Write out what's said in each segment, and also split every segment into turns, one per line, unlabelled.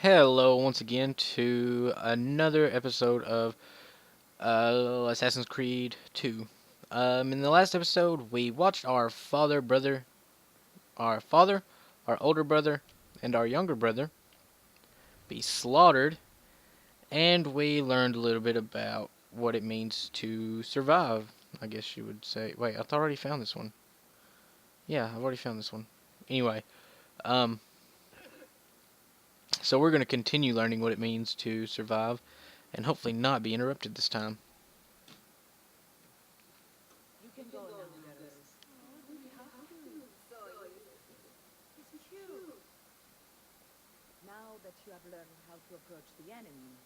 Hello, once again, to another episode of Assassin's Creed 2. In the last episode, we watched our father, our older brother, and our younger brother be slaughtered, and we learned a little bit about what it means to survive, I guess you would say. Wait, I thought I already found this one. Yeah, I've already found this one. Anyway, um, so we're going to continue learning what it means to survive, and hopefully not be interrupted this time.
You can go now, Neros. You have to. It's cute. Now that you have learned how to approach the enemy,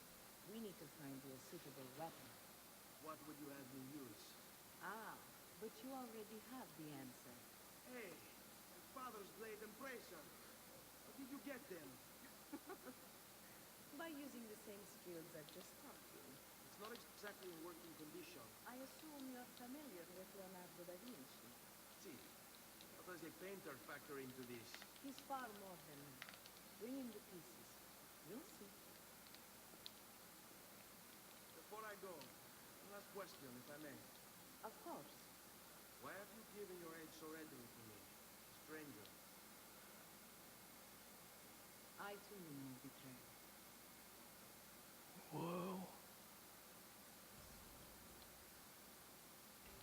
we need to find you a suitable weapon.
What would you have me use?
Ah, but you already have the answer.
Hey, my father's blade and bracer. How did you get them?
By using the same skills I've just taught you.
It's not exactly in working condition.
I assume you're familiar with Leonardo da Vinci.
See, how does a painter factor into this?
He's far more than that. Bring him the pieces. You'll see.
Before I go, one last question, if I may.
Of course.
Why have you given your aid so readily to me, a stranger?
I too know betrayal.
Whoa.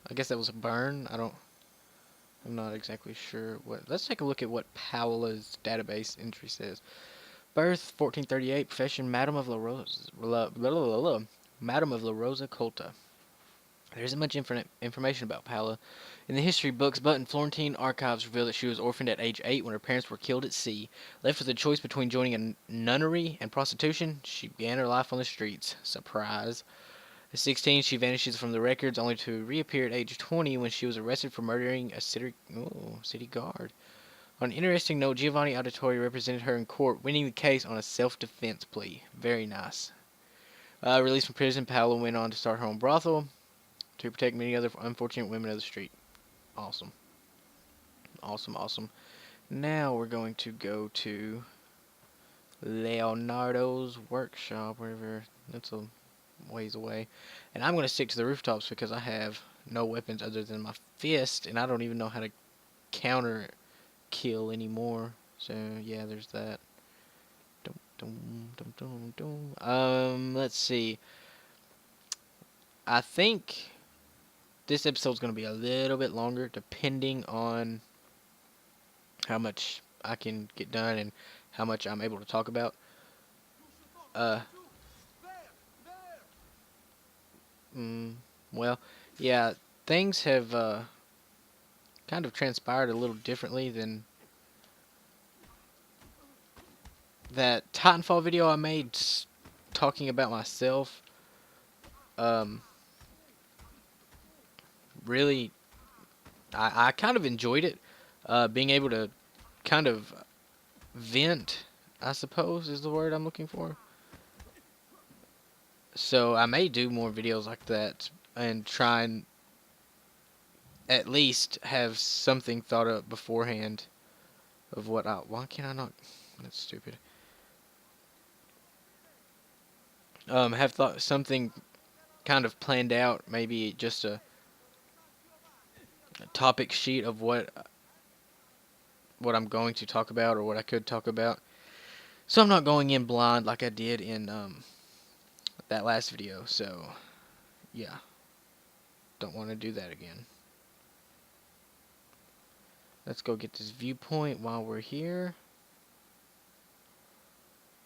I guess that was a burn. I'm not exactly sure what. Let's take a look at what Paola's database entry says. Birth 1438, profession Madam of La Rosa, Madam of La Rosa Colta. There isn't much information about Paola in the history books, but in Florentine archives reveal that she was orphaned at age 8 when her parents were killed at sea. Left with a choice between joining a nunnery and prostitution, she began her life on the streets. Surprise. At 16, she vanishes from the records, only to reappear at age 20 when she was arrested for murdering a city guard. On an interesting note, Giovanni Auditore represented her in court, winning the case on a self-defense plea. Very nice. Released from prison, Paola went on to start her own brothel to protect many other unfortunate women of the street. Awesome. Awesome, awesome. Now we're going to go to Leonardo's workshop, wherever that's a ways away. And I'm going to stick to the rooftops because I have no weapons other than my fist, and I don't even know how to counter kill anymore. So yeah, there's that. Let's see. I think this episode's going to be a little bit longer, depending on how much I can get done and how much I'm able to talk about. Uh,
There!
mm, well, yeah, things have kind of transpired a little differently than that Titanfall video I made talking about myself. Um, really, I kind of enjoyed it. Being able to kind of vent, I suppose, is the word I'm looking for. So I may do more videos like that and try and at least have something thought up beforehand of what I. Why can't I not? That's stupid. Have thought something kind of planned out. Maybe just a topic sheet of what I'm going to talk about or what I could talk about. So I'm not going in blind like I did in that last video. So yeah, don't want to do that again. Let's go get this viewpoint while we're here.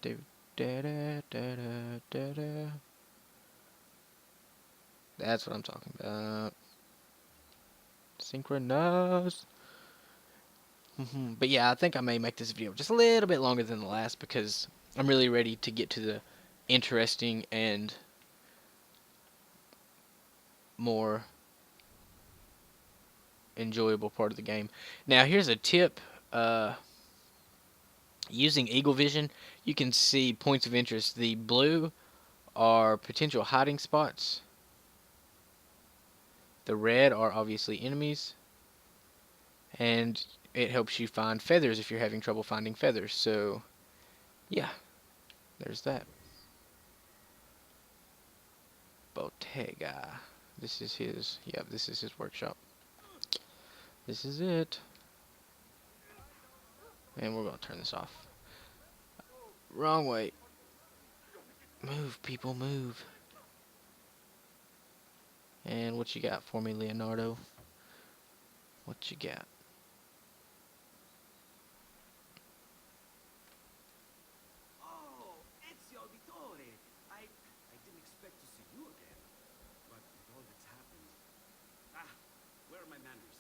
Da da da da da da. That's what I'm talking about. Synchronous. But yeah, I think I may make this video just a little bit longer than the last because I'm really ready to get to the interesting and more enjoyable part of the game. Now, here's a tip. Using Eagle Vision, you can see points of interest. The blue are potential hiding spots. The red are obviously enemies. And it helps you find feathers if you're having trouble finding feathers. So, yeah. There's that. Bottega. This is his. Yep, this is his workshop. This is it. And we're gonna turn this off. Wrong way. Move, people, move. And what you got for me, Leonardo? What you got?
Oh, Ezio Auditore! I didn't expect to see you again. But with all that's happened... Ah, where are my manners?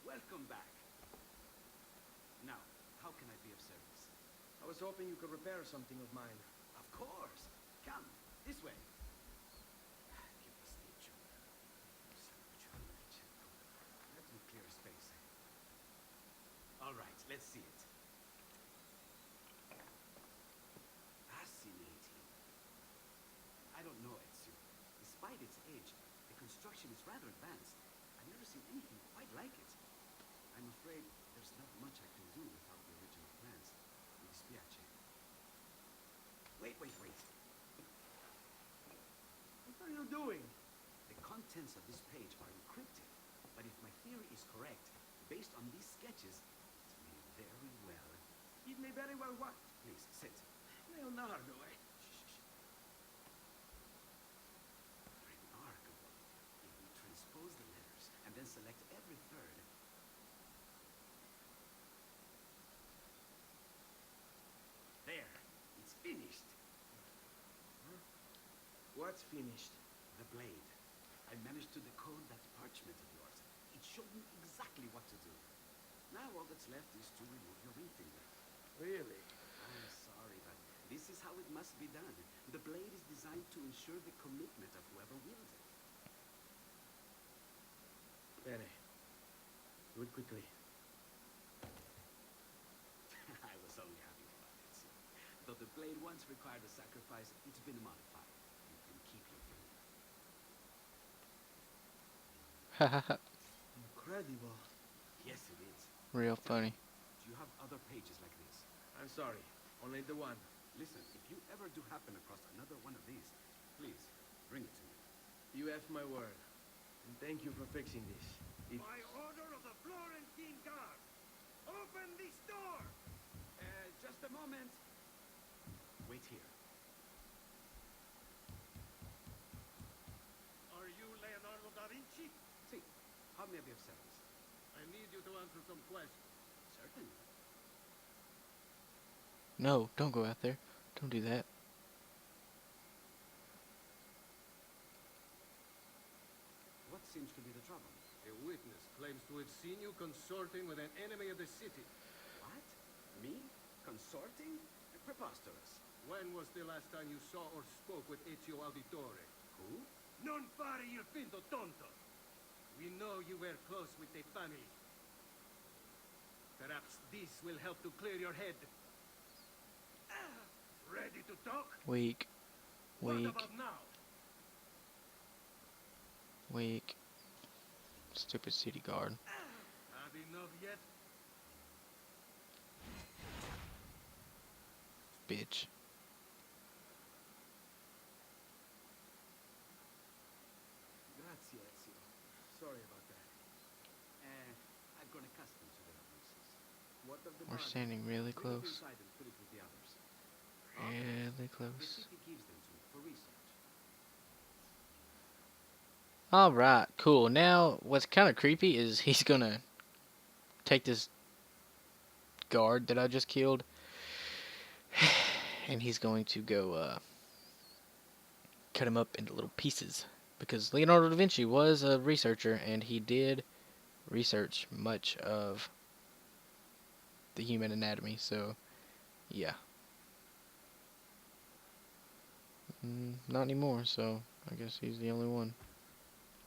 Welcome back. Now, how can I be of service?
I was hoping you could repair something of mine.
Of course! Come, this way. Che pasticcio. Let me clear space. All right, let's see it. Fascinating. I don't know, Ezio. Despite its age, the construction is rather advanced. I've never seen anything quite like it. I'm afraid there's not much I can do without the original plans. Mi dispiace. Wait.
What are you doing?
The contents of this page are encrypted. But if my theory is correct, based on these sketches, it may very well...
It may very well what?
Please, sit.
Leonardo, eh?
Shh. Remarkable. If we transpose the letters and then select every third... There. It's finished.
What's finished?
The blade. I managed to decode that parchment of yours. It showed me exactly what to do. Now all that's left is to remove your ring finger.
Really?
I'm sorry, but this is how it must be done. The blade is designed to ensure the commitment of whoever wields it.
Bene. Do it quickly.
I was only having fun, Ezio. Though the blade once required a sacrifice, it's been modified. You can keep your finger.
Hahaha.
Incredible.
Yes, it is.
Real funny.
Do you have other pages like this?
I'm sorry. Only the one.
Listen, if you ever do happen across another one of these, please, bring it to me.
You have my word. And thank you for fixing this.
By order of the Florentine Guard, open this door!
Just a moment. Wait here.
Are you Leonardo da Vinci?
See, how may I be of service?
I need you to answer some questions.
Certainly.
No, don't go out there. Don't do that.
What seems to be the trouble?
A witness claims to have seen you consorting with an enemy of the city.
What? Me? Consorting? Preposterous.
When was the last time you saw or spoke with Ezio Auditore?
Who?
Non fare il finto tonto! We know you were close with the family. Perhaps this will help to clear your head. Ready to talk?
Weak.
What
Weak.
about now?
Weak. Stupid city guard.
Have enough yet?
Bitch.
Grazie, Ezio.
Sorry about that.
I've grown accustomed to their abuses.
What of the
We're
body?
standing really
Bring it
close.
inside and put it with the others.
Really
The
close.
city gives them to me for research.
Alright, cool. Now, what's kind of creepy is he's gonna take this guard that I just killed, and he's going to go, cut him up into little pieces. Because Leonardo da Vinci was a researcher, and he did research much of the human anatomy, so, yeah. Not anymore, so I guess he's the only one.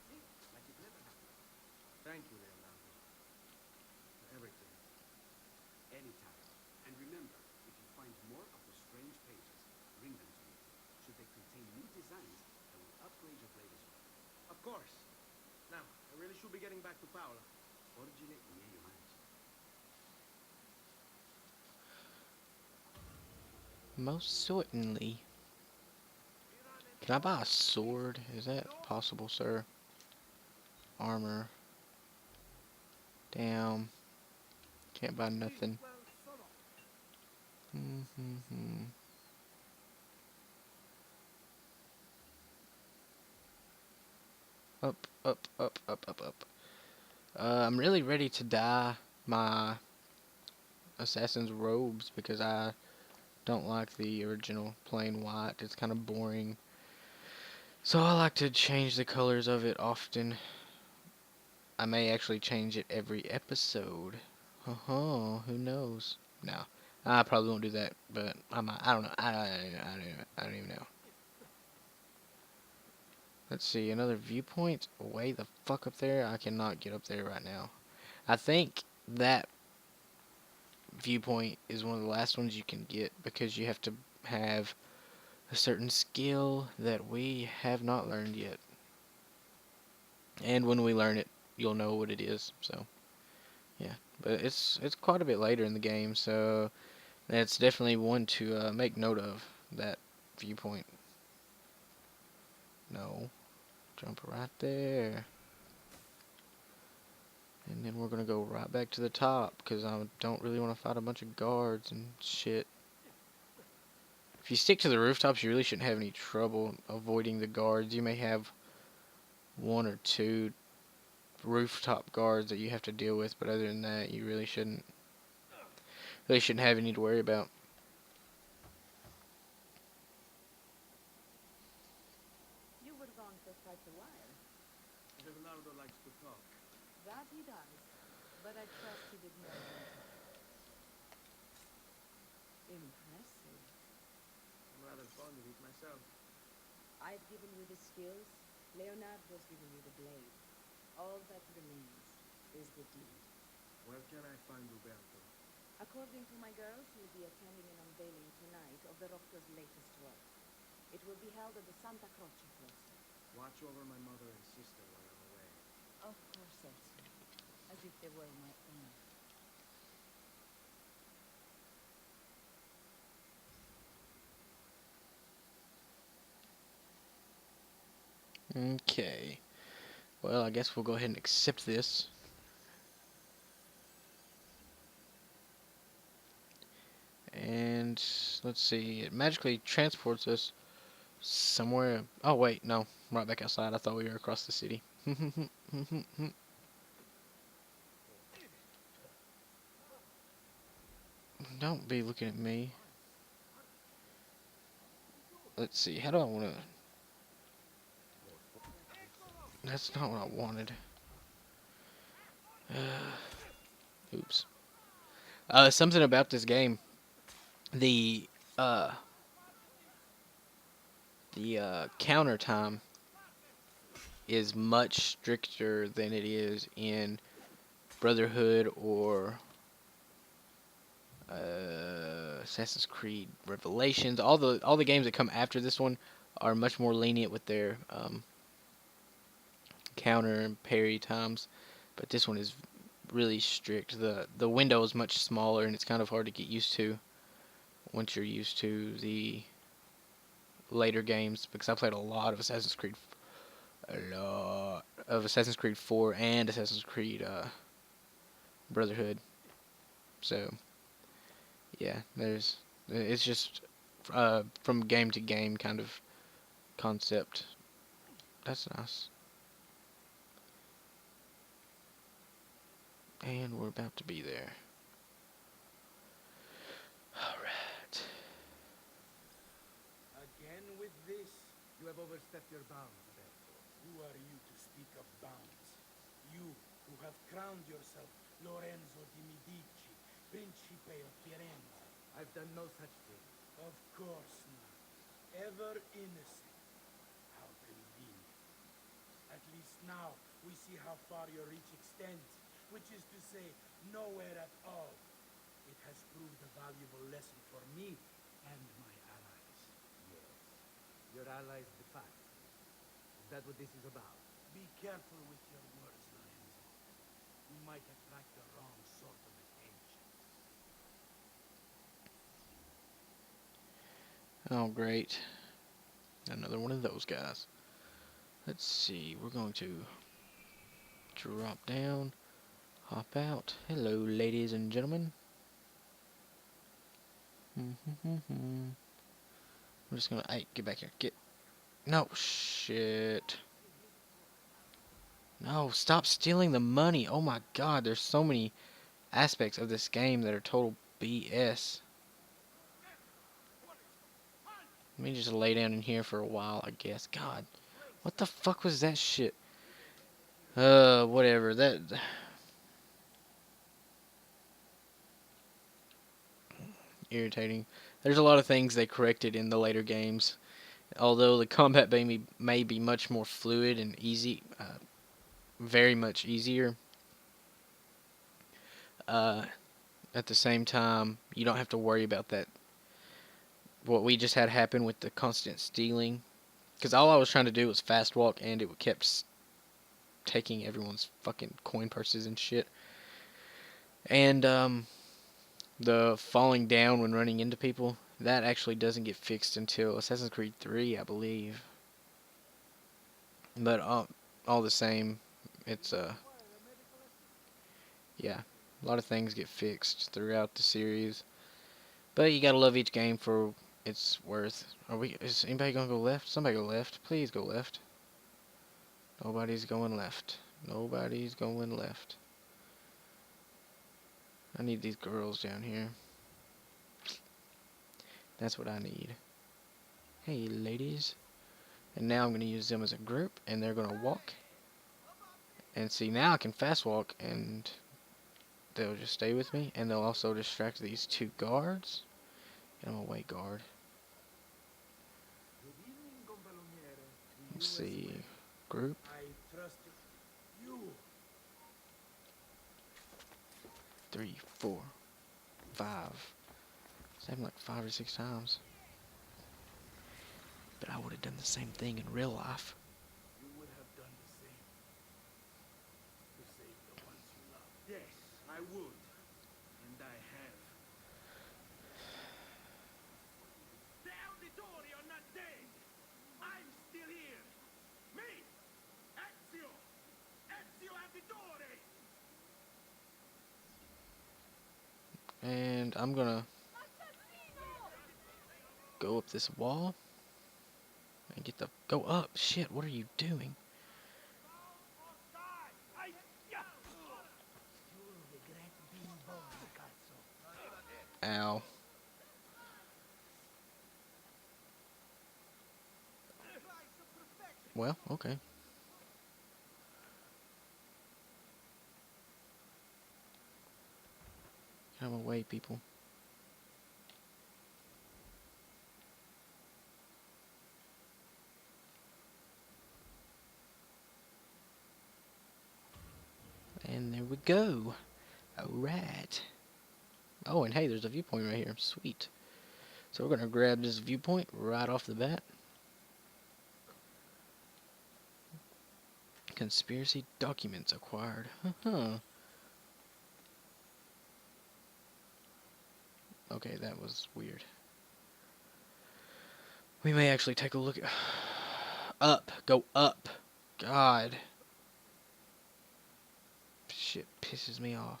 See? Like it never happened.
Thank you, Leonardo. For everything.
Anytime. And remember, if you find more of those strange pages, bring them to me. Should they contain new designs, I will upgrade your blade as well.
Of course. Now, I really should be getting back to Paola.
Origine i miei omaggi.
Most certainly. Can I buy a sword? Is that possible, sir? Armor. Damn. Can't buy nothing. Mm-hmm. Up, up, up, up, up, up. I'm really ready to dye my assassin's robes because I don't like the original plain white. It's kind of boring. So I like to change the colors of it often. I may actually change it every episode. Who knows? No. I probably won't do that, but I might. I don't know. I don't even know. Let's see, another viewpoint way the fuck up there. I cannot get up there right now. I think that viewpoint is one of the last ones you can get because you have to have a certain skill that we have not learned yet. And when we learn it, you'll know what it is. So, yeah. But it's quite a bit later in the game, so that's definitely one to make note of, that viewpoint. No. Jump right there. And then we're going to go right back to the top, because I don't really want to fight a bunch of guards and shit. If you stick to the rooftops, you really shouldn't have any trouble avoiding the guards. You may have one or two rooftop guards that you have to deal with, but other than that, you really shouldn't have any to worry about.
You were gone for quite a while.
Bernardo likes to talk.
That he does. But I trust he did more than talk. Impressive.
I'm rather fond of it myself.
I've given you the skills. Leonardo's given you the blade. All that remains is the deed.
Where can I find Roberto?
According to my girls, you'll be attending an unveiling tonight of the Rocca's latest work. It will be held at the Santa Croce cloister.
Watch over my mother and sister while I'm away.
Of course, Ezio. As if they were my own.
Okay. Well, I guess we'll go ahead and accept this. And let's see, it magically transports us somewhere. Oh wait, no, right back outside. I thought we were across the city. Don't be looking at me. Let's see, how do I want to... That's not what I wanted. Oops. Something about this game. The counter time is much stricter than it is in Brotherhood or Assassin's Creed Revelations. All the games that come after this one are much more lenient with their counter and parry times, but this one is really strict. The window is much smaller, and it's kind of hard to get used to once you're used to the later games, because I played a lot of Assassin's Creed 4 and Assassin's Creed Brotherhood. So yeah, it's just from game to game kind of concept. That's nice. And we're about to be there. Alright.
Again with this?
You have overstepped your bounds, Berto.
Who are you to speak of bounds? You who have crowned yourself Lorenzo di Medici, Principe of Firenze.
I've done no such thing.
Of course not. Ever innocent. How convenient. At least now we see how far your reach extends, which is to say, nowhere at all. It has proved a valuable lesson for me and my allies.
Yes. Your allies, the fact. Is that what this is about?
Be careful with your words, Lorenzo. You might attract the wrong sort of attention.
Oh, great. Another one of those guys. Let's see. We're going to drop down, hop out. Hello, ladies and gentlemen. I'm just gonna. Hey, get back here. Get. No, shit. No, stop stealing the money. Oh my god, there's so many aspects of this game that are total BS. Let me just lay down in here for a while, I guess. God, what the fuck was that shit? Whatever. That. Irritating. There's a lot of things they corrected in the later games. Although the combat may be much more fluid and easy, very much easier. At the same time, you don't have to worry about that. What we just had happen with the constant stealing. Because all I was trying to do was fast walk, and it kept taking everyone's fucking coin purses and shit. And the falling down when running into people, that actually doesn't get fixed until Assassin's Creed 3, I believe. But all the same, it's yeah, a lot of things get fixed throughout the series. But you gotta love each game for its worth. Is anybody gonna go left? Somebody go left. Please go left. Nobody's going left. Nobody's going left. I need these girls down here. That's what I need. Hey, ladies. And now I'm gonna use them as a group, and they're gonna walk. And see, now I can fast walk, and they'll just stay with me, and they'll also distract these two guards. Get them away, guard. Let's see. Group.
I trust you.
3, 4, 5. It's happened like 5 or 6 times. But I would have done the same thing in real life.
You would have done the same. To save the ones you love.
Yes, I would. And I have.
The Auditori are not dead! I'm still here! Me! Ezio! Ezio Auditore!
And I'm gonna go up this wall. And get the... Go up! Shit, what are you doing? Ow. Well, okay. Get out of my way, people. And there we go. Alright. Oh, and hey, there's a viewpoint right here. Sweet. So we're gonna grab this viewpoint right off the bat. Conspiracy documents acquired. Okay, that was weird. We may actually take a look at... Up! Go up! God. Shit pisses me off.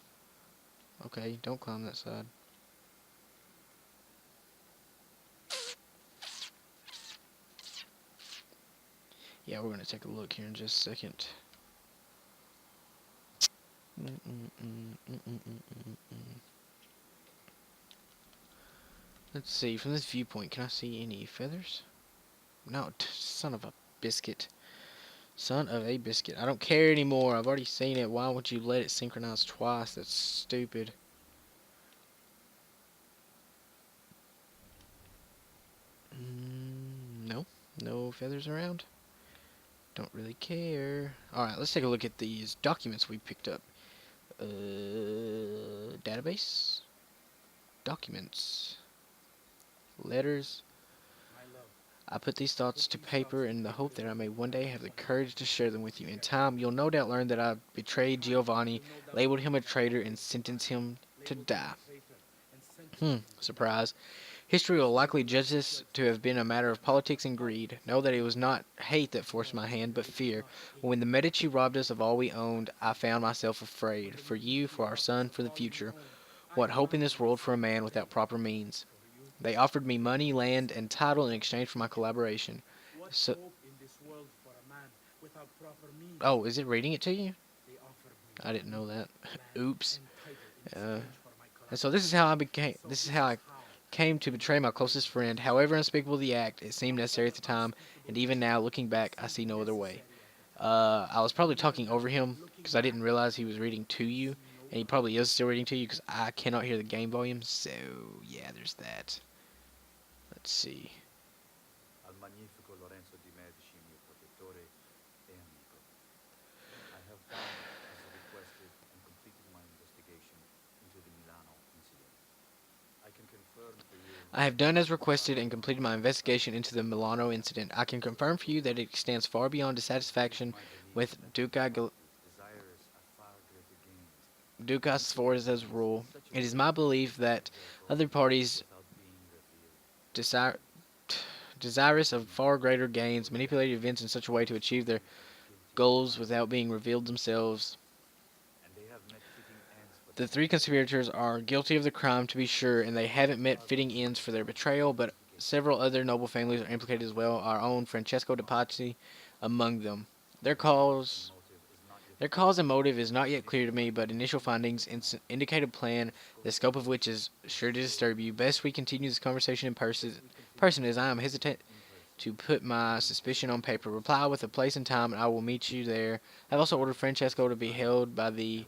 Okay, don't climb that side. Yeah, we're gonna take a look here in just a second. Let's see, from this viewpoint, can I see any feathers? No, son of a biscuit. Son of a biscuit. I don't care anymore. I've already seen it. Why would you let it synchronize twice? That's stupid. No. No feathers around. Don't really care. Alright, let's take a look at these documents we picked up. Database. Documents. Letters. I put these thoughts to paper in the hope that I may one day have the courage to share them with you. In time, you'll no doubt learn that I betrayed Giovanni, labeled him a traitor, and sentenced him to die. Surprise. History will likely judge this to have been a matter of politics and greed. Know that it was not hate that forced my hand, but fear. When the Medici robbed us of all we owned, I found myself afraid. For you, for our son, for the future. What hope in this world for a man without proper means? They offered me money, land, and title in exchange for my collaboration.
What
So,
hope in this world for a man without proper means?
oh, is it reading it to you?
They offered me
I didn't know that.
land
Oops.
and title in
Uh,
exchange for my
and so this is how I became.
So
This is how I
how
came to betray my closest friend. However unspeakable the act, it seemed necessary at the time, and even now, looking back, I see no other way. I was probably talking over him because I didn't realize he was reading to you, and he probably is still reading to you because I cannot hear the game volume. So yeah, there's that. Let's see.
Al magnifico Lorenzo di Medici, mio protettore e amico. I have done as requested and completed my investigation into the Milano incident. I can confirm for you
I have done as requested and completed my investigation into the Milano incident. I can confirm for you that it extends far beyond dissatisfaction
my belief
with
that
Duca
the desires of far greater gains
Ducas Forza's rule. It is my belief that other parties
without being revealed.
desire, desirous of far greater gains manipulate events in such a way to achieve their goals without being revealed themselves.
And they have met fitting ends for
The three conspirators are guilty of the crime, to be sure, and they haven't met fitting ends for their betrayal, but several other noble families are implicated as well, our own Francesco de Pazzi among them. Their cause
motive is not yet
Their cause and motive is not yet clear to me, but initial findings indicate a plan, the scope of which is sure to disturb you. Best we continue this conversation in person as I am hesitant to put my suspicion on paper. Reply with a place and time, and I will meet you there. I've also ordered Francesco to be held by the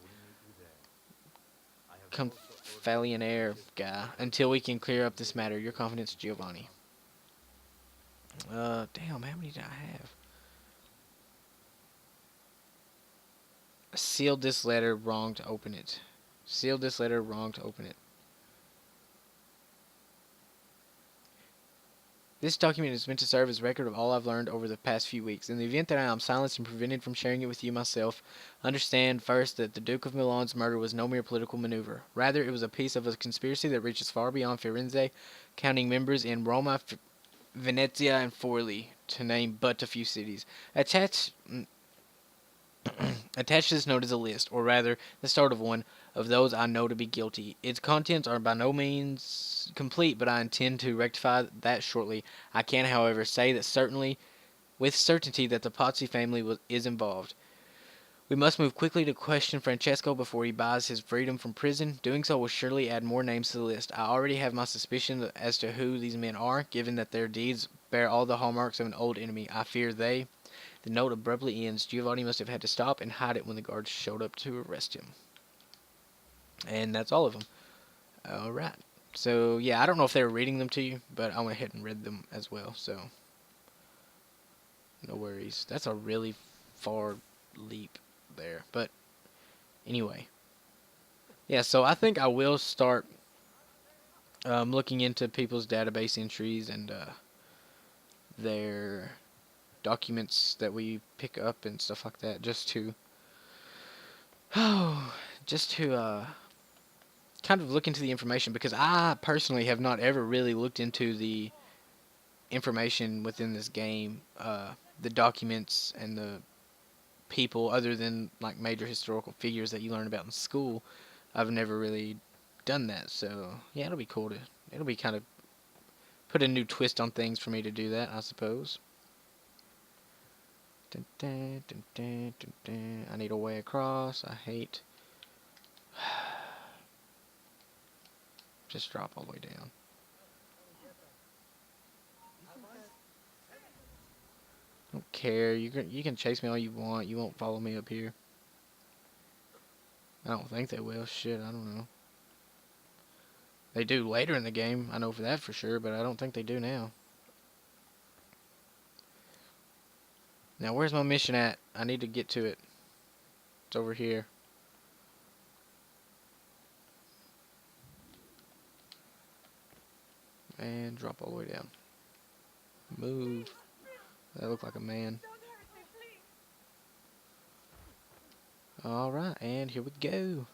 Confalionaire guy until we can clear up this matter. Your confidence, Giovanni. Damn, how many did I have? Sealed this letter, wrong to open it. Sealed this letter, wrong to open it. This document is meant to serve as record of all I've learned over the past few weeks. In the event that I am silenced and prevented from sharing it with you myself, understand first that the Duke of Milan's murder was no mere political maneuver. Rather, it was a piece of a conspiracy that reaches far beyond Firenze, counting members in Roma, Venezia, and Forli, to name but a few cities. Attached to this note is a list, or rather, the start of one, of those I know to be guilty. Its contents are by no means complete, but I intend to rectify that shortly. I can, however, say that with certainty, that the Pazzi family is involved. We must move quickly to question Francesco before he buys his freedom from prison. Doing so will surely add more names to the list. I already have my suspicion as to who these men are, given that their deeds bear all the hallmarks of an old enemy. I fear they. The note abruptly ends. Giovanni must have had to stop and hide it when the guards showed up to arrest him. And that's all of them. Alright. So, yeah, I don't know if they were reading them to you, but I went ahead and read them as well, so no worries. That's a really far leap there. But, anyway. Yeah, so I think I will start looking into people's database entries and their documents that we pick up and stuff like that, just to kind of look into the information, because I personally have not ever really looked into the information within this game, the documents and the people, other than like major historical figures that you learn about in school. I've never really done that, so yeah, it'll be kind of put a new twist on things for me to do that, I suppose. Dun, dun, dun, dun, dun, dun. I need a way across. I hate. Just drop all the way down. Don't care. You can chase me all you want. You won't follow me up here. I don't think they will. Shit, I don't know. They do later in the game. I know for that for sure, but I don't think they do now. Now, where's my mission at? I need to get to it. It's over here. And drop all the way down. Move. That looked like a man. Alright, and here we go.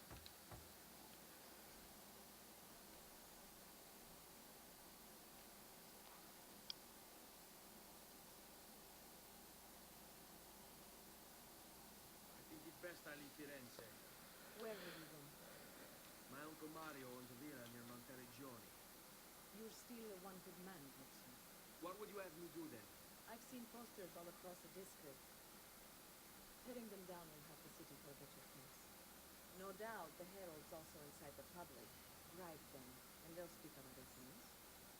Where will you go?
My Uncle Mario owns a villa near Monteriggioni.
You're still a wanted man, Ezio.
What would you have me do then?
I've seen posters all across the district. Tearing them down will help the city for a better place. No doubt the heralds also incite the public, bribe them, and they'll speak on other things.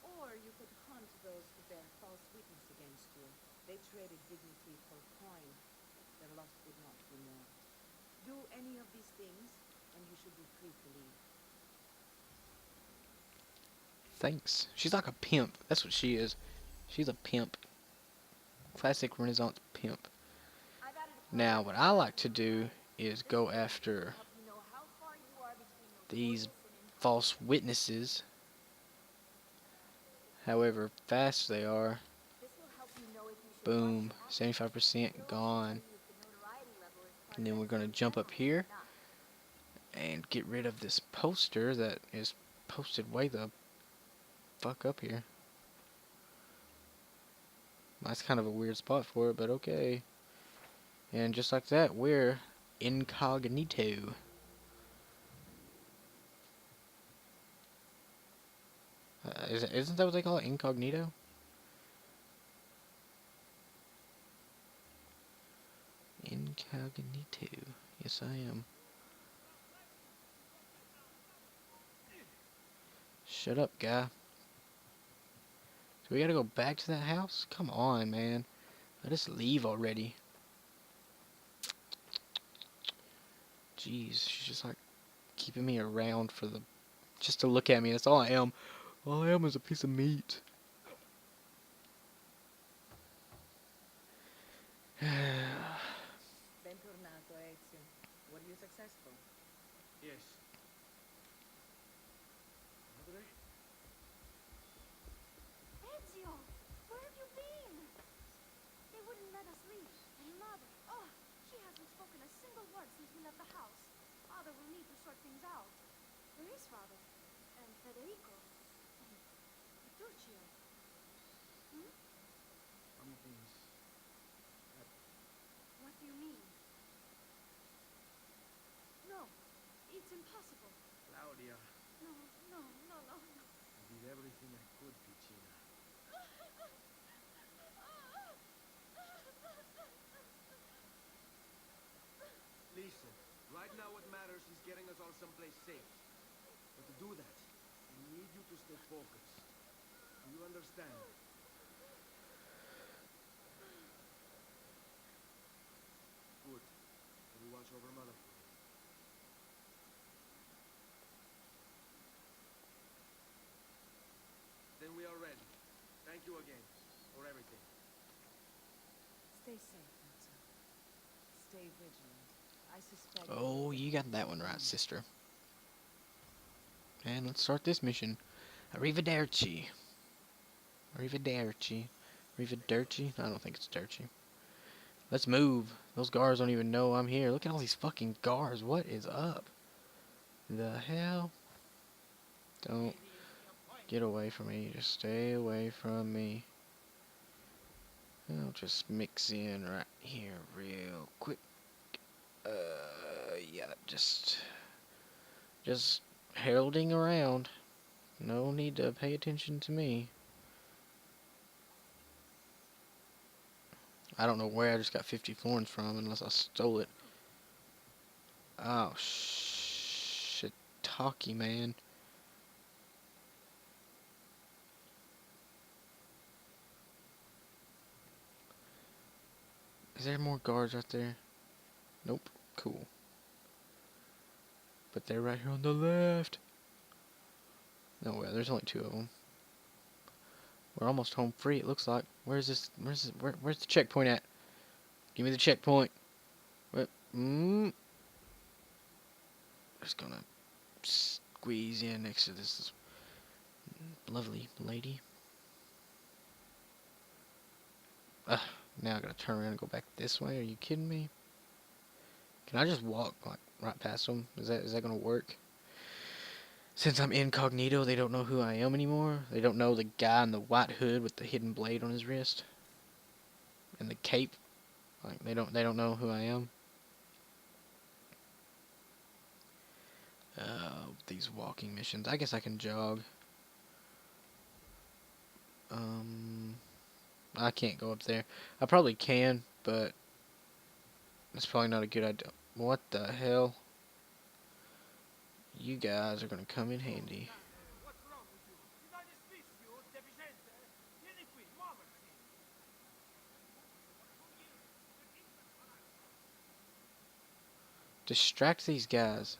Or you could hunt those who bear false witness against you. They traded dignity for coin. Their loss would not be mourned. Do any of these things, and you should be free to leave.
Thanks. She's like a pimp. That's what she is. She's a pimp. Classic Renaissance pimp.
I've added a
Now, what I like to do is go after
help you know how far you are between
these
notorious and
false witnesses, however fast they are.
this will help you know if you should
Boom,
watch out.
75% gone.
See if the notoriety level is
And then we're gonna jump up here and get rid of this poster that is posted way the fuck up here. That's kind of a weird spot for it, but okay. And just like that, we're incognito. Isn't that what they call it? Incognito? Incognito. Yes, I am. Shut up, guy. So we gotta go back to that house? Come on, man. Let us leave already. Jeez, she's just like keeping me around for the... just to look at me. That's all I am. All I am is a piece of meat.
Bentornato, Ezio. Were you successful?
Yes. Madre?
Ezio, where have you been? They wouldn't let us leave. And Mother, oh, she hasn't spoken a single word since we left the house. Father will need to sort things out. Where is Father? And Federico? And Petruchio? Hmm?
Some things.
What do you mean? No, it's impossible.
Claudia,
No, no, no, no, no.
I did everything I could, Piccina. Listen, right now what matters is getting us all someplace safe. But to do that, I need you to stay focused. Do you understand? Good. Will you watch over Mother for me? Then we are ready. Thank you again for everything.
Stay safe, Ezio. Stay vigilant. I suspect...
Oh, you got that one right, sister. And let's start this mission. Arrivederci. Arrivederci. Arrivederci? I don't think it's dirty. Let's move. Those guards don't even know I'm here. Look at all these fucking guards. What is up? The hell? Don't get away from me. Just stay away from me. I'll just mix in right here real quick. Yeah, just heralding around. No need to pay attention to me. I don't know where I just got 50 florins from unless I stole it. Oh, shiitake, man. Is there more guards right there? Nope. Cool. But they're right here on the left. No way, there's only 2 of them. We're almost home free, it looks like. Where's the checkpoint at? Give me the checkpoint. What? Just gonna squeeze in next to this lovely lady. Now I gotta turn around and go back this way. Are you kidding me? Can I just walk like right past them? Is that gonna work? Since I'm incognito, they don't know who I am anymore. They don't know the guy in the white hood with the hidden blade on his wrist and the cape. Like they don't know who I am. These walking missions. I guess I can jog. I can't go up there. I probably can, but it's probably not a good idea. What the hell? You guys are gonna come in handy.
What's wrong with you? Did I dismiss you, deficiente? Vieni qui, muoversi!
Distract these guys.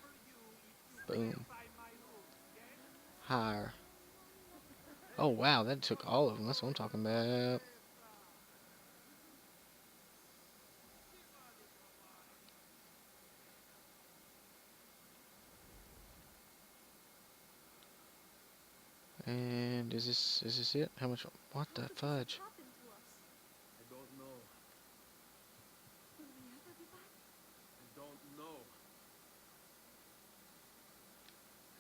Boom.
By my rules, yes?
Hire. Oh wow, that took all of them. That's what I'm talking about. And is this it? How much? What the fudge?
What happened to us?
I don't know.
Will we ever be back?
I don't know.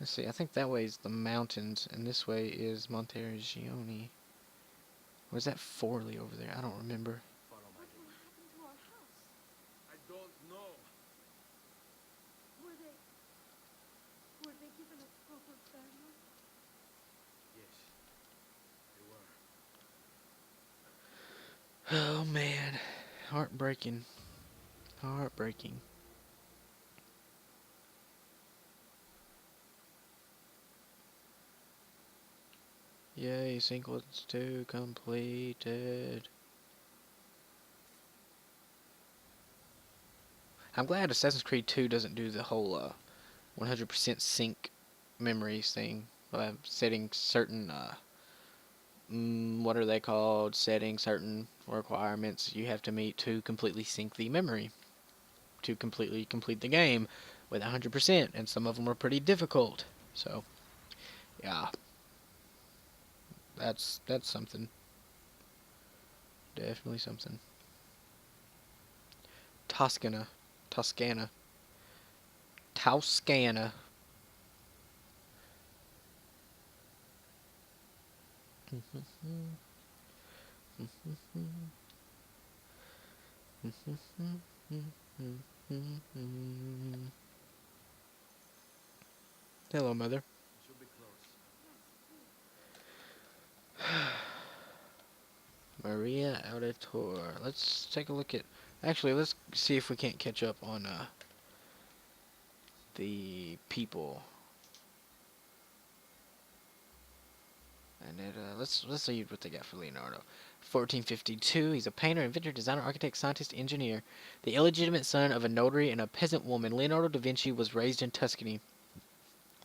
Let's see. I think that way is the mountains, and this way is Monteriggioni. Or is that Forley over there? I don't remember.
Follow my
What will
lead.
happen to our house?
I don't know.
Were they given a proper burial?
Yes, they were.
Oh man, heartbreaking. Heartbreaking. Yay, sequence 2 completed. I'm glad Assassin's Creed 2 doesn't do the whole 100% sync memories thing. Setting certain, what are they called? Setting certain requirements you have to meet to completely sync the memory. To completely complete the game with 100%. And some of them are pretty difficult. So, yeah. That's something. Definitely something. Toscana. Toscana. Hello, mother.
It should be close.
Maria Auditor. Let's take a look at. Actually, let's see if we can't catch up on the people. And let's see what they got for Leonardo. 1452. He's a painter, inventor, designer, architect, scientist, engineer. The illegitimate son of a notary and a peasant woman, Leonardo da Vinci was raised in Tuscany.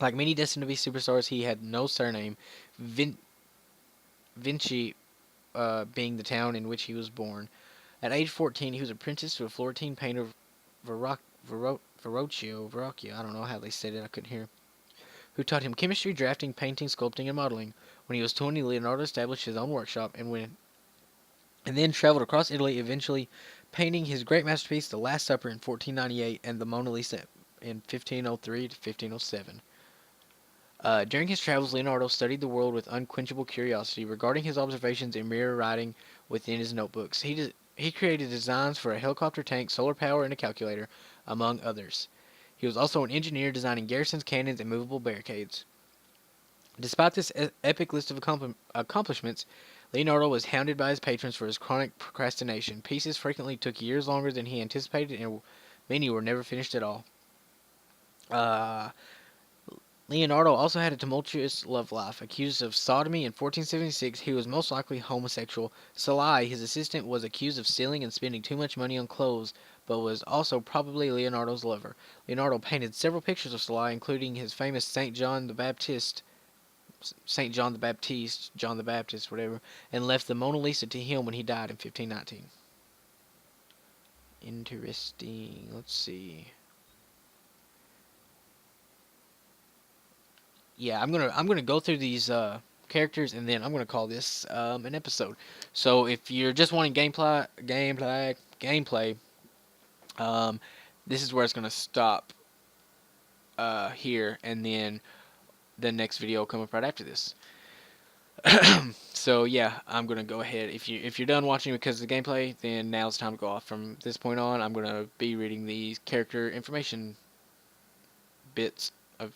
Like many destined to be superstars, he had no surname. Vinci being the town in which he was born. At age 14, he was apprenticed to a Florentine painter, Verrocchio. I don't know how they said it. I couldn't hear. Who taught him chemistry, drafting, painting, sculpting, and modeling. When he was 20, Leonardo established his own workshop and then traveled across Italy, eventually painting his great masterpiece, The Last Supper, in 1498, and the Mona Lisa in 1503 to 1507. During his travels, Leonardo studied the world with unquenchable curiosity, regarding his observations in mirror writing within his notebooks. He created designs for a helicopter tank, solar power, and a calculator, among others. He was also an engineer designing garrisons, cannons, and movable barricades. Despite this epic list of accomplishments, Leonardo was hounded by his patrons for his chronic procrastination. Pieces frequently took years longer than he anticipated, and many were never finished at all. Leonardo also had a tumultuous love life. Accused of sodomy in 1476, he was most likely homosexual. Salai, his assistant, was accused of stealing and spending too much money on clothes, but was also probably Leonardo's lover. Leonardo painted several pictures of Salai, including his famous John the Baptist, whatever, and left the Mona Lisa to him when he died in 1519. Interesting. Let's see. Yeah, I'm gonna go through these characters, and then I'm gonna call this an episode. So if you're just wanting gameplay, this is where it's gonna stop here, and then the next video will come up right after this. So yeah, I'm gonna go ahead. If you're done watching because of the gameplay, then now's the time to go off. From this point on, I'm gonna be reading these character information bits of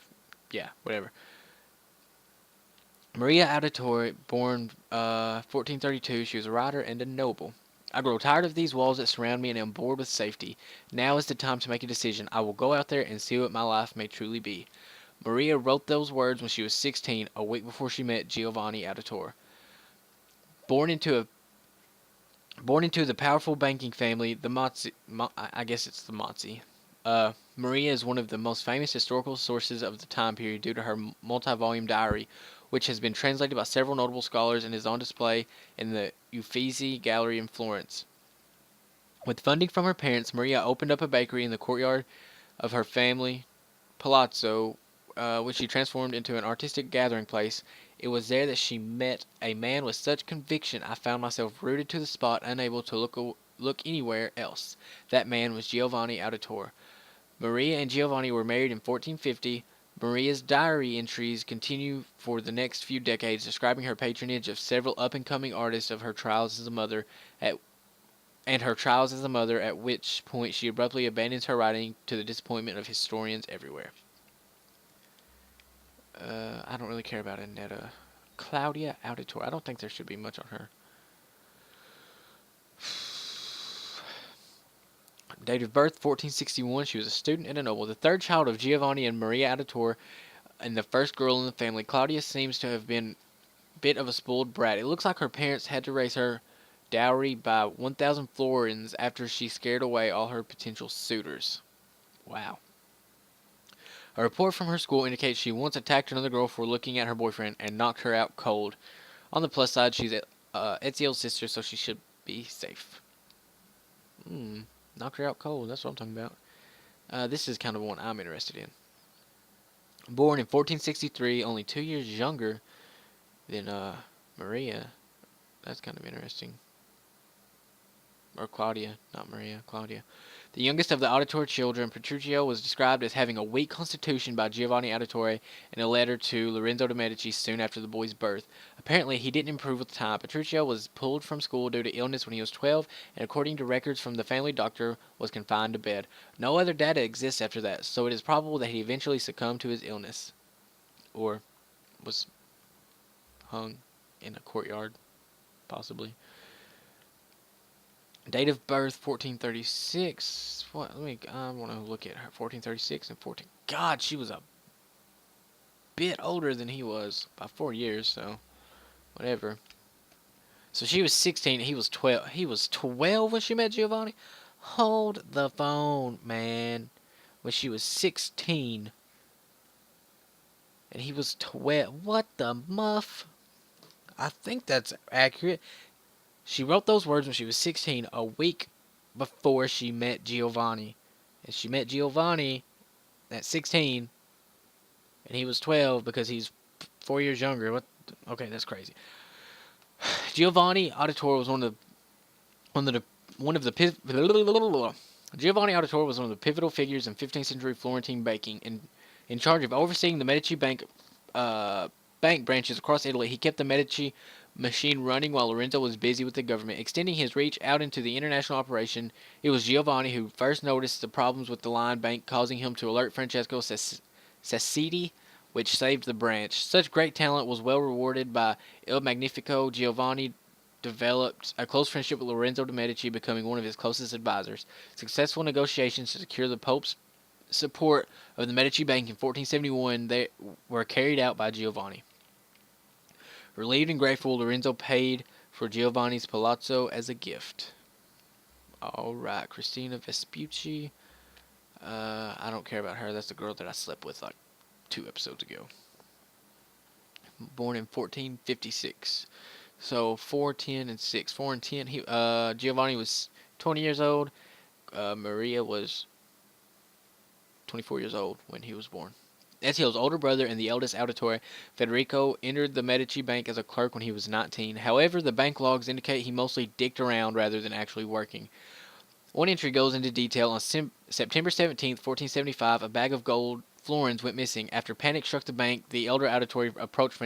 yeah, whatever. Maria Auditore, born 1432, she was a writer and a noble. I grow tired of these walls that surround me and am bored with safety. Now is the time to make a decision. I will go out there and see what my life may truly be. Maria wrote those words when she was 16, a week before she met Giovanni Auditore. Born into a Born into the powerful banking family, the Mozzi, I guess it's the Mozzi. Maria is one of the most famous historical sources of the time period due to her multi-volume diary, which has been translated by several notable scholars and is on display in the Uffizi Gallery in Florence. With funding from her parents, Maria opened up a bakery in the courtyard of her family palazzo, which she transformed into an artistic gathering place. It was there that she met a man with such conviction I found myself rooted to the spot, unable to look anywhere else. That man was Giovanni Auditore. Maria and Giovanni were married in 1450. Maria's diary entries continue for the next few decades, describing her patronage of several up-and-coming artists of her trials as a mother, at which point she abruptly abandons her writing to the disappointment of historians everywhere. I don't really care about Annetta. Claudia Auditore. I don't think there should be much on her. Date of birth 1461. She was a student and a noble, the third child of Giovanni and Maria Auditore, and the first girl in the family. Claudia seems to have been a bit of a spoiled brat. It looks like her parents had to raise her dowry by 1,000 florins after she scared away all her potential suitors. Wow. A report from her school indicates she once attacked another girl for looking at her boyfriend and knocked her out cold. On the plus side, she's Ezio's sister, so she should be safe. Knocked her out cold. That's what I'm talking about. This is kind of one I'm interested in. Born in 1463, only 2 years younger than Maria. That's kind of interesting. Or Claudia, not Maria, Claudia. The youngest of the Auditore children, Petruchio was described as having a weak constitution by Giovanni Auditore in a letter to Lorenzo de' Medici soon after the boy's birth. Apparently, he didn't improve with time. Petruchio was pulled from school due to illness when he was 12, and according to records from the family doctor, was confined to bed. No other data exists after that, so it is probable that he eventually succumbed to his illness. Or was hung in a courtyard, possibly. Date of birth 1436. What? I want to look at her. 1436 and 14. God, she was a bit older than he was by 4 years. So, whatever. So she was 16. He was 12. He was 12 when she met Giovanni. Hold the phone, man. When she was 16, and he was 12. What the muff? I think that's accurate. She wrote those words when she was 16, a week before she met Giovanni. And she met Giovanni at 16, and he was 12 because he's 4 years younger. What? Okay, that's crazy. Giovanni Auditore was Giovanni Auditore was one of the pivotal figures in 15th century Florentine banking, in charge of overseeing the Medici bank branches across Italy. He kept the Medici machine running while Lorenzo was busy with the government. Extending his reach out into the international operation, it was Giovanni who first noticed the problems with the line bank, causing him to alert Francesco Sassiti, which saved the branch. Such great talent was well rewarded by Il Magnifico. Giovanni developed a close friendship with Lorenzo de' Medici, becoming one of his closest advisors. Successful negotiations to secure the Pope's support of the Medici Bank in 1471 they were carried out by Giovanni. Relieved and grateful, Lorenzo paid for Giovanni's palazzo as a gift. Alright, Christina Vespucci. I don't care about her. That's the girl that I slept with like 2 episodes ago. Born in 1456. So 4, 10, and 6. 4 and 10. Giovanni was 20 years old. Maria was 24 years old when he was born. Ezio's older brother and the eldest Auditore, Federico, entered the Medici Bank as a clerk when he was 19. However, the bank logs indicate he mostly dicked around rather than actually working. One entry goes into detail. On September 17, 1475, a bag of gold florins went missing. After panic struck the bank, the elder Auditore approached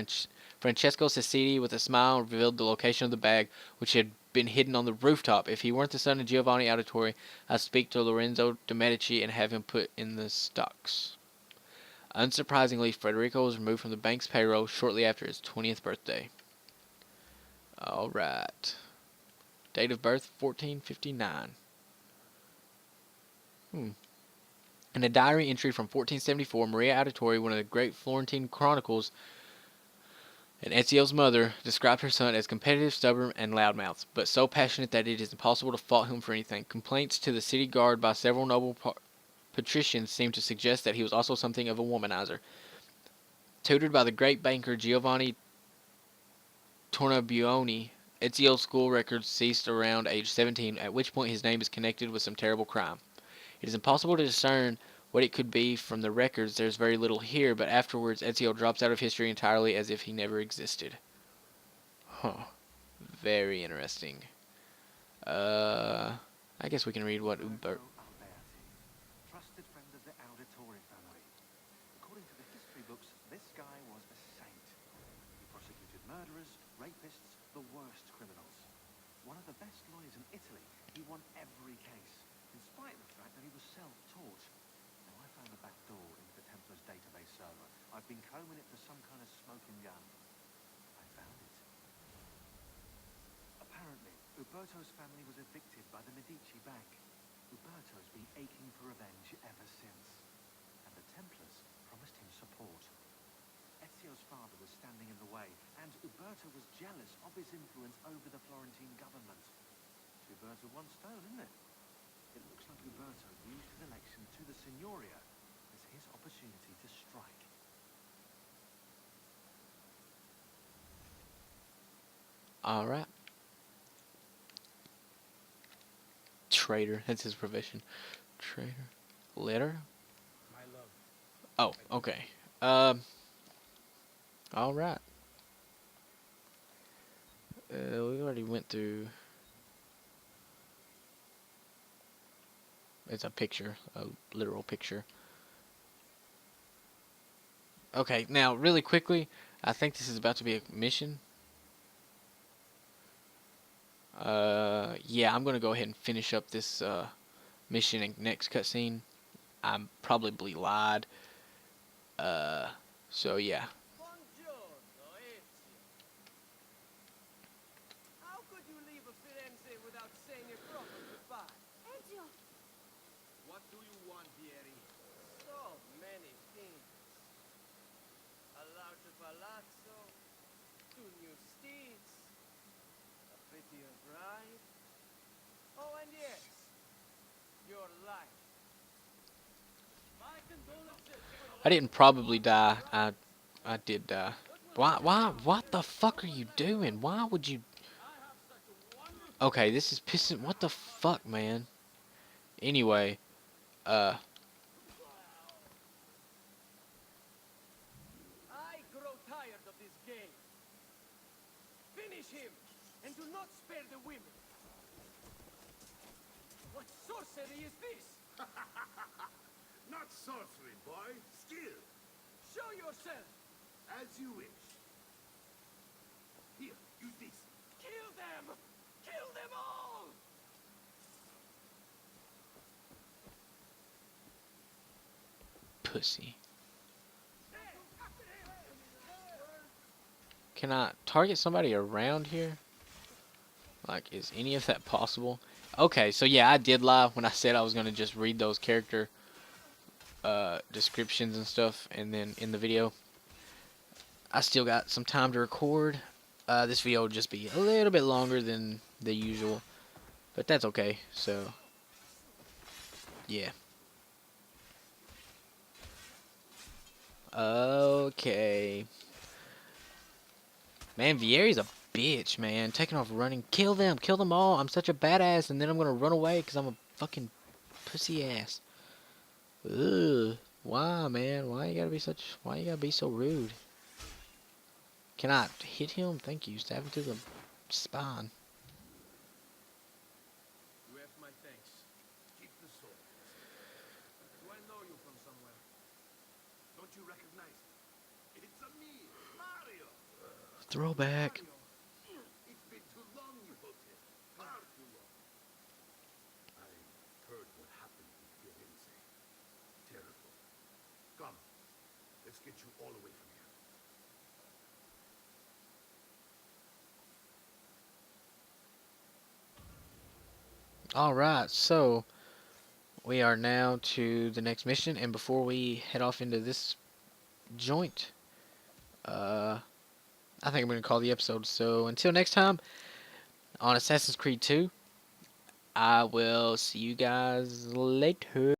Francesco Sassiti with a smile and revealed the location of the bag, which had been hidden on the rooftop. If he weren't the son of Giovanni Auditore, I'd speak to Lorenzo de' Medici and have him put in the stocks. Unsurprisingly, Federico was removed from the bank's payroll shortly after his 20th birthday. Alright. Date of birth, 1459. In a diary entry from 1474, Maria Auditore, one of the great Florentine chronicles, and Ezio's mother, described her son as competitive, stubborn, and loudmouthed, but so passionate that it is impossible to fault him for anything. Complaints to the city guard by several noble patricians seem to suggest that he was also something of a womanizer. Tutored by the great banker Giovanni Tornabuoni, Ezio's school records ceased around age 17, at which point his name is connected with some terrible crime. It is impossible to discern what it could be from the records. There's very little here, but afterwards Ezio drops out of history entirely as if he never existed. Huh. Very interesting. I guess we can read what
Alberti, trusted friend of the Auditore family. According to the history books, this guy was a saint. He prosecuted murderers, rapists, the worst criminals. One of the best lawyers in Italy, he won every case, in spite of the fact that he was self-taught. Now, I found a back door into the Templars database server. I've been combing it for some kind of smoking gun. I found it. Apparently, Uberto's family was evicted by the Medici Bank. Uberto's been aching for revenge ever since, and the Templars promised him support. Ezio's father was standing in the way, and Uberto was jealous of his influence over the Florentine government. Two birds with one stone, isn't it? It looks like Uberto used his election to the Signoria as his opportunity to strike.
Alright. Traitor. That's his profession. Traitor. Letter?
My love.
Oh, okay. Alright. We already went through... It's a picture. A literal picture. Okay, now, really quickly, I think this is about to be a mission. Yeah, I'm gonna go ahead and finish up this, mission and next cutscene. I probably lied. So yeah.
Buongiorno, Ezio. How could you leave Firenze without saying a proper goodbye?
Ezio!
What do you want, Vieri? So many things. A large palazzo, 2 new steeds, a prettier bride. Oh, and yes, your life. My condolences.
I didn't probably die. I did die. Why, what the fuck are you doing? Why would you... Okay, this is pissing... What the fuck, man? Anyway,
I grow tired of this game. Finish him, and do not spare the women. What sorcery is this?
Not sorcery, boy. Skill.
Show yourself.
As you wish. Here, use this.
Kill them! Kill them all!
pussy. Can I target somebody around here? Like, is any of that possible? Okay, so yeah, I did lie when I said I was going to just read those character descriptions and stuff, and then in the video. I still got some time to record. This video will just be a little bit longer than the usual, but that's okay, so yeah. Okay. Man, Vieri's a bitch, man. Taking off running. Kill them all. I'm such a badass, and then I'm gonna run away because I'm a fucking pussy ass. Ugh. Why, man? Why you gotta be so rude? Can I hit him? Thank you. Stab him through the spine.
You have my thanks.
Keep the sword.
Do I know you from somewhere?
Don't you recognize it? It's a me, Mario.
Throwback.
Mario,
It's been too long, you hotel. Far too long. I heard what happened in Firenze. Terrible. Come. Let's get you all away from here.
Alright, so we are now to the next mission, and before we head off into this joint, I think I'm going to call the episode. So until next time on Assassin's Creed 2, I will see you guys later.